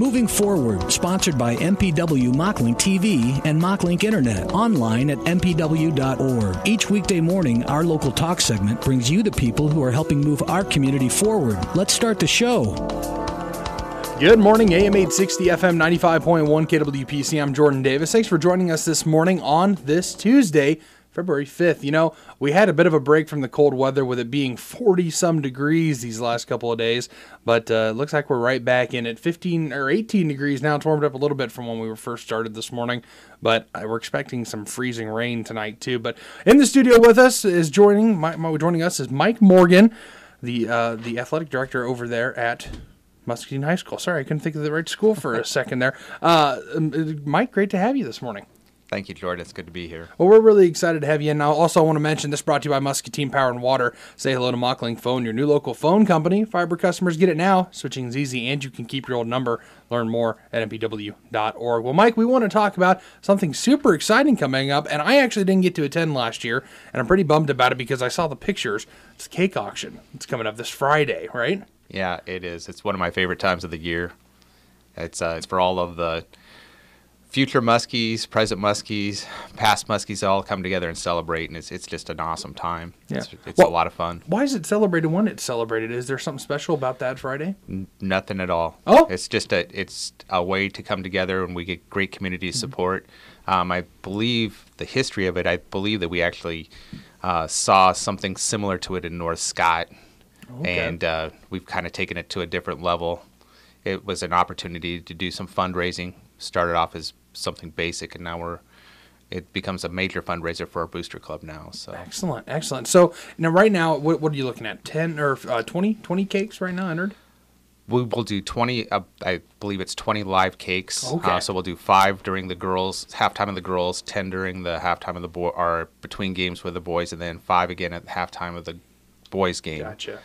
Moving Forward, sponsored by MPW Mocklink TV and Mocklink Internet, online at mpw.org. Each weekday morning, our local talk segment brings you the people who are helping move our community forward. Let's start the show. Good morning, AM 860, FM 95.1, KWPC. I'm Jordan Davis. Thanks for joining us this morning on this Tuesday, February 5th. You know, we had a bit of a break from the cold weather with it being 40-some degrees these last couple of days, but it looks like we're right back in at 15 or 18 degrees now. It's warmed up a little bit from when we were first started this morning, but we're expecting some freezing rain tonight too. But in the studio with us is joining us is Mike Morgan, the athletic director over there at Muskie High School. Sorry, I couldn't think of the right school for a second there. Mike, great to have you this morning. Thank you, Jordan. It's good to be here. Well, we're really excited to have you. And now also I want to mention this brought to you by Muskie Team Power and Water. Say hello to Mocklink Phone, your new local phone company. Fiber customers get it now. Switching is easy, and you can keep your old number. Learn more at mpw.org. Well, Mike, we want to talk about something super exciting coming up, and I actually didn't get to attend last year, and I'm pretty bummed about it because I saw the pictures. It's a cake auction. It's coming up this Friday, right? Yeah, it is. It's one of my favorite times of the year. It's for all of the future Muskies, present Muskies, past Muskies all come together and celebrate, and it's just an awesome time. Yeah. It's a lot of fun. Why is it celebrated when it's celebrated? Is there something special about that Friday? Nothing at all. Oh? It's just a way to come together, and we get great community support. I believe the history of it, I believe that we actually saw something similar to it in North Scott, and we've kind of taken it to a different level. It was an opportunity to do some fundraising. Started off as something basic, and now it becomes a major fundraiser for our booster club now. So excellent. So now, right now, what are you looking at? 10 or 20 cakes right now entered? We will do 20. I believe it's 20 live cakes. Okay. So we'll do 5 during the girls' halftime of the girls, 10 during the halftime of the boy, or between games with the boys, and then 5 again at the halftime of the boys' game. Gotcha.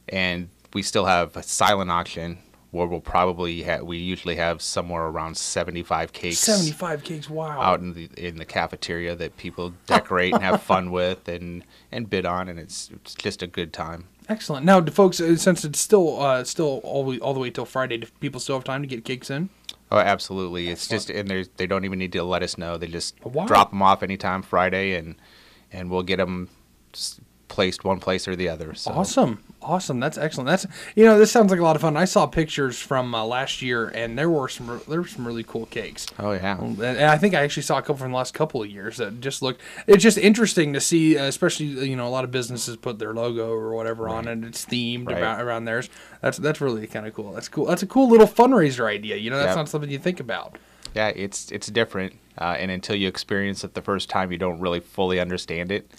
And we still have a silent auction, where we'll probably we usually have somewhere around 75 cakes. 75 cakes, wow! Out in the cafeteria that people decorate and have fun with and bid on, and it's just a good time. Excellent. Now, do folks, since it's still all the way till Friday, do people still have time to get cakes in? Oh, absolutely. It's just, and they don't even need to let us know. They just Wow. drop them off anytime Friday, and we'll get them placed one place or the other. So. Awesome. That's excellent. This sounds like a lot of fun. I saw pictures from last year, and there were some really cool cakes. Oh yeah. And I think I actually saw a couple from the last couple of years that just looked. It's just interesting to see, especially a lot of businesses put their logo or whatever on it. It's themed around theirs. That's really kind of cool. That's cool. That's a cool little fundraiser idea. That's not something you think about. Yeah, it's different, and until you experience it the first time, you don't really fully understand it.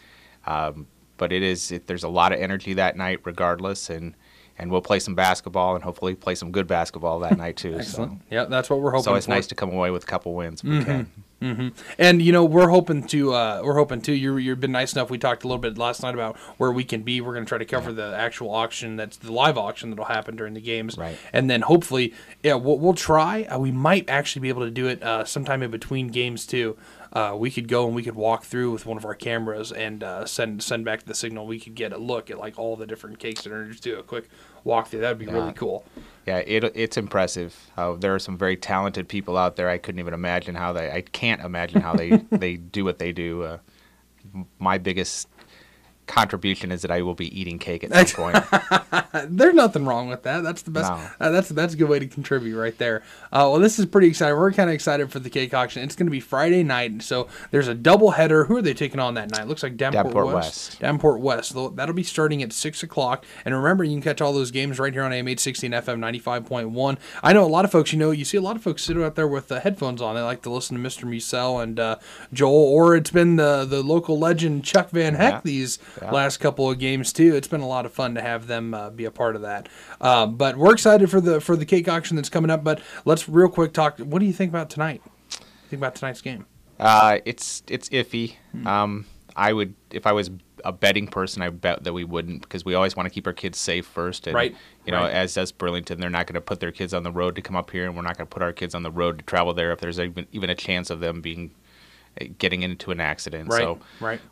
But there's a lot of energy that night regardless, and we'll play some basketball and hopefully play some good basketball that night too. Excellent. So. Yeah, that's what we're hoping for. So it's nice to come away with a couple wins if we can. Mm-hmm. And we're hoping to. You've been nice enough. We talked a little bit last night about where we can be. We're going to try to cover the actual auction. That's the live auction that'll happen during the games. Right. And then hopefully, we'll try. We might actually be able to do it sometime in between games too. We could go and we could walk through with one of our cameras and send back the signal. We could get a look at like all the different cakes that are just do a quick walkthrough. That'd be really cool. Yeah, it's impressive. There are some very talented people out there. I can't imagine how they do what they do. My biggest contribution is that I will be eating cake at some point. There's nothing wrong with that. That's the best. No. That's a good way to contribute right there. Well, this is pretty exciting. We're kind of excited for the cake auction. It's going to be Friday night, so there's a double header. Who are they taking on that night? Looks like Davenport West. Davenport West. That'll be starting at 6:00. And remember, you can catch all those games right here on AM 860 and FM 95.1. I know a lot of folks. You see a lot of folks sit out there with headphones on. They like to listen to Mr. Musell and Joel, or it's been the local legend Chuck Van Heck these last couple of games too. It's been a lot of fun to have them be a part of that. But we're excited for the cake auction that's coming up. But let's real quick talk. What do you think about tonight? Think about tonight's game? It's iffy. I would, if I was a betting person, I bet that we wouldn't, because we always want to keep our kids safe first. And, as does Burlington, they're not going to put their kids on the road to come up here, and we're not going to put our kids on the road to travel there if there's even a chance of them getting into an accident.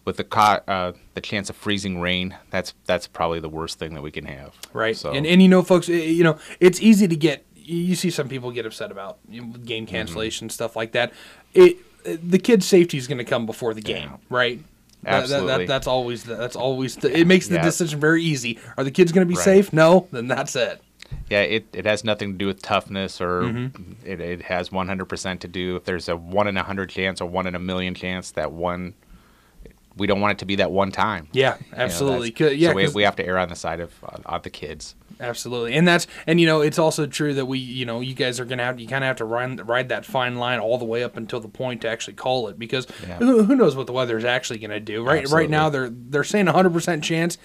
With the chance of freezing rain, that's probably the worst thing that we can have. Right. So. And folks, it's easy to get you see some people get upset about game cancellation, stuff like that. The kid's safety is going to come before the game, right? Absolutely. That's always it makes the decision very easy. Are the kids going to be safe? No, then that's it. Yeah, it has nothing to do with toughness, or it has 100% to do if there's a 1 in 100 chance or 1 in a million chance that one. We don't want it to be that one time. Yeah, absolutely. So we have to err on the side of the kids. Absolutely, and it's also true that you guys are gonna you kind of have to ride that fine line all the way up until the point to actually call it, because who knows what the weather is actually gonna do. Right now they're saying 100% chance.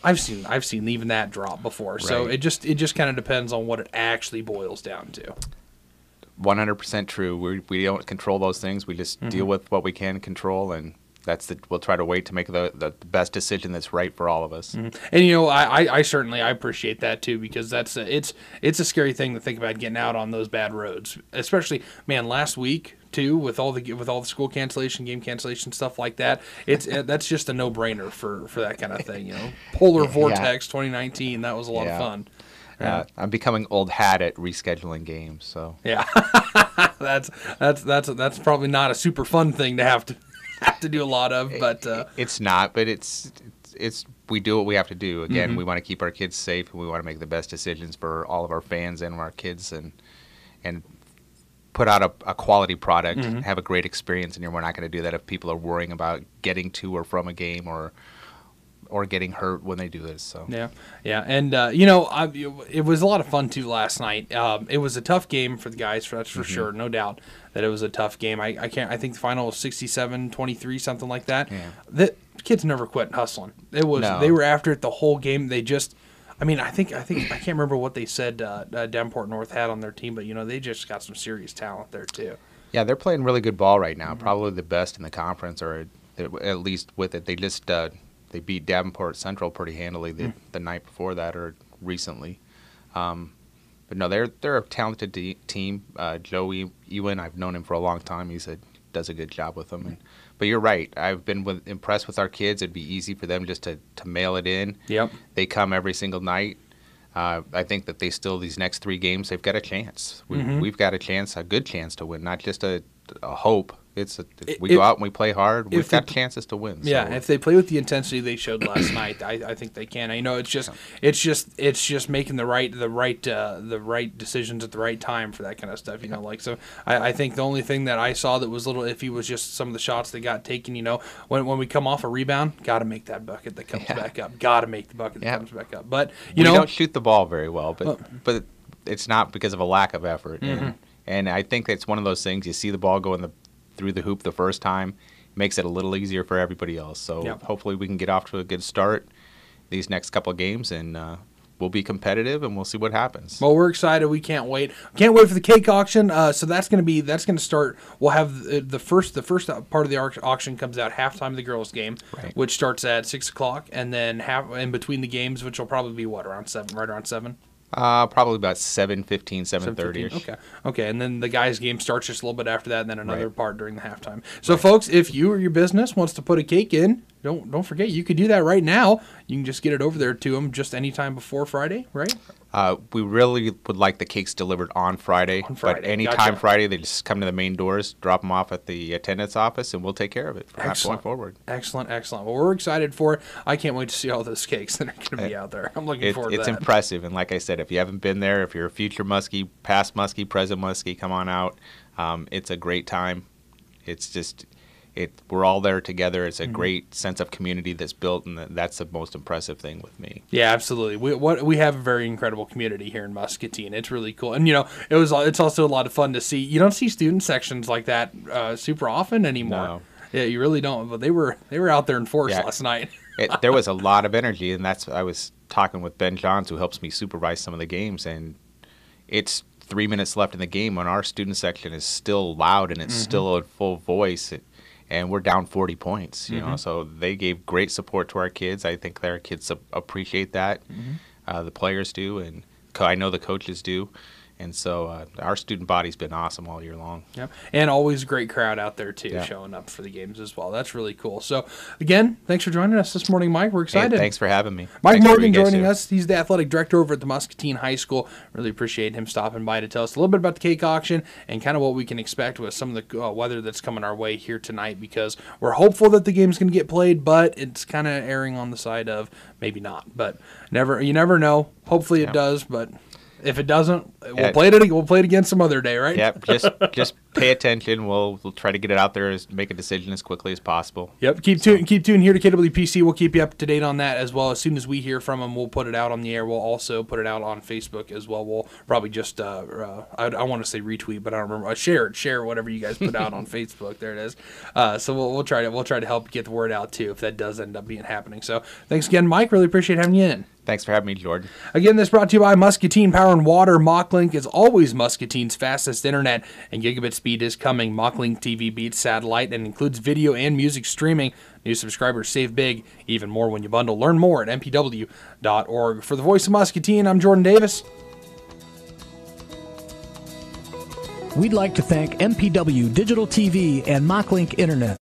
I've seen even that drop before. So it just kind of depends on what it actually boils down to. 100% true. We don't control those things. We just deal with what we can control, and we'll try to wait to make the best decision that's right for all of us. And I certainly appreciate that too, because it's a scary thing to think about getting out on those bad roads, especially last week too, with all the school cancellation, game cancellation, stuff like that. That's just a no-brainer for that kind of thing. Polar Vortex 2019, that was a lot of fun. I'm becoming old hat at rescheduling games. So that's probably not a super fun thing to have to do a lot of, but it's not. But it's we do what we have to do. Again, we want to keep our kids safe, and we want to make the best decisions for all of our fans and our kids, and put out a quality product, have a great experience. And we're not going to do that if people are worrying about getting to or from a game or getting hurt when they do this. So and it was a lot of fun too last night. It was a tough game for the guys, that's for sure, no doubt that it was a tough game. I think the final was 67-23, something like that. The kids never quit hustling. They were after it the whole game. They just, I can't remember what they said Davenport North had on their team, but they just got some serious talent there too. Yeah, they're playing really good ball right now. Probably the best in the conference, or at least with it. They just they beat Davenport Central pretty handily the night before that, or recently. But no, they're a talented team. Joey Ewan, I've known him for a long time. He does a good job with them. But you're right. I've been impressed with our kids. It'd be easy for them just to mail it in. Yep. They come every single night. I think that these next 3 games, they've got a chance. We've got a good chance to win, not just a hope. We go out and we play hard. We've got chances to win. Yeah, if they play with the intensity they showed last night, I think they can. It's just making the right decisions at the right time for that kind of stuff. So I think the only thing that I saw that was a little iffy was just some of the shots that got taken. When we come off a rebound, got to make that bucket that comes back up. Got to make the bucket that comes back up. But we don't shoot the ball very well, but it's not because of a lack of effort. And I think it's one of those things. You see the ball go through the hoop the first time, makes it a little easier for everybody else. So hopefully we can get off to a good start these next couple of games, and we'll be competitive, and we'll see what happens. Well, we're excited. We can't wait. Can't wait for the cake auction. So that's going to start. We'll have the first part of the auction comes out halftime of the girls' game, which starts at 6:00, and then in between the games, which will probably be around 7, right around 7. Probably about 7:15, 7:30ish. Okay, and then the guys' game starts just a little bit after that, and then another part during the halftime. So, folks, if you or your business wants to put a cake in, don't forget you could do that right now. You can just get it over there to them just anytime before Friday, right? We really would like the cakes delivered on Friday. But anytime Friday, they just come to the main doors, drop them off at the attendance office, and we'll take care of it from that point forward. Excellent. Well, we're excited for it. I can't wait to see all those cakes that are going to be out there. I'm looking forward to that. It's impressive. And like I said, if you haven't been there, if you're a future Muskie, past Muskie, present Muskie, come on out. It's a great time. It's just... we're all there together. It's a great sense of community that's built, and that's the most impressive thing with me. Yeah, absolutely. We have a very incredible community here in Muscatine. It's really cool, and it's also a lot of fun to see. You don't see student sections like that super often anymore. No. Yeah, you really don't. But they were out there in force last night. There was a lot of energy, and I was talking with Ben Johns, who helps me supervise some of the games, and it's 3 minutes left in the game when our student section is still loud and it's still in full voice. And we're down 40 points, so they gave great support to our kids. I think their kids appreciate that. The players do, and I know the coaches do. And so our student body's been awesome all year long. Yep. And always a great crowd out there, too, showing up for the games as well. That's really cool. So, again, thanks for joining us this morning, Mike. We're excited. Hey, thanks for having me. Mike Morgan joining us. He's the athletic director over at the Muscatine High School. Really appreciate him stopping by to tell us a little bit about the cake auction and kind of what we can expect with some of the weather that's coming our way here tonight, because we're hopeful that the game's going to get played, but it's kind of erring on the side of maybe not. But you never know. Hopefully it does, but if it doesn't, we'll play it again some other day, right? Yep. Just pay attention. We'll try to get it out there, make a decision as quickly as possible. Yep. Keep tuned here to KWPC. We'll keep you up to date on that as well. As soon as we hear from them, we'll put it out on the air. We'll also put it out on Facebook as well. We'll probably just I want to say retweet, but I don't remember. Share whatever you guys put out on Facebook. There it is. So we'll try to help get the word out too if that does end up being happening. So thanks again, Mike. Really appreciate having you in. Thanks for having me, Jordan. Again, this brought to you by Muscatine Power and Water. MockLink is always Muscatine's fastest internet, and gigabit speed is coming. MockLink TV beats satellite and includes video and music streaming. New subscribers save big, even more when you bundle. Learn more at mpw.org. For the voice of Muscatine, I'm Jordan Davis. We'd like to thank MPW Digital TV and MockLink Internet.